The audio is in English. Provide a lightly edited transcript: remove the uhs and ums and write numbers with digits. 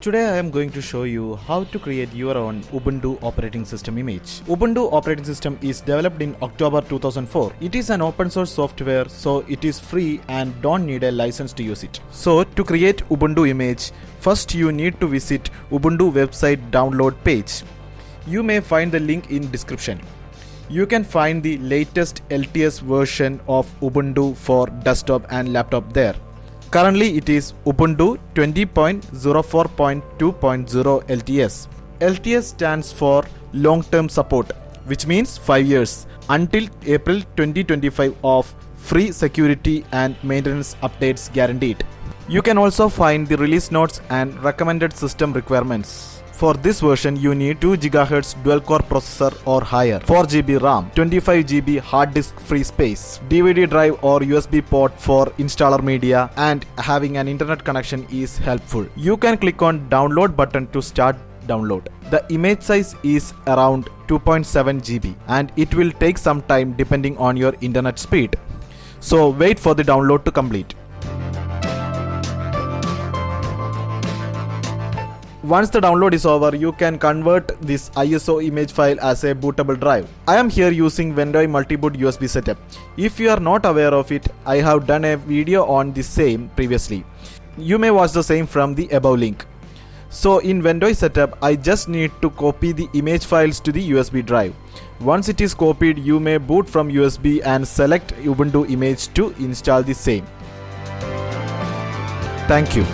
Today I am going to show you how to create your own Ubuntu operating system image. Ubuntu operating system is developed in October 2004. It is an open source software, so it is free and don't need a license to use it. So to create Ubuntu image, first you need to visit Ubuntu website download page. You may find the link in description. You can find the latest LTS version of Ubuntu for desktop and laptop there. Currently it is Ubuntu 20.04.2.0 LTS. LTS stands for long-term support, which means 5 years until April 2025 of free security and maintenance updates guaranteed. You can also find the release notes and recommended system requirements. For this version, you need 2 GHz dual-core processor or higher, 4 GB RAM, 25 GB hard disk free space, DVD drive or USB port for installer media, and having an internet connection is helpful. You can click on download button to start download. The image size is around 2.7 GB and it will take some time depending on your internet speed. So wait for the download to complete. Once the download is over, you can convert this ISO image file as a bootable drive. I am here using Vendoi multi-boot USB setup. If you are not aware of it, I have done a video on the same previously. You may watch the same from the above link. So in Vendoi setup, I just need to copy the image files to the USB drive. Once it is copied, you may boot from USB and select Ubuntu image to install the same. Thank you.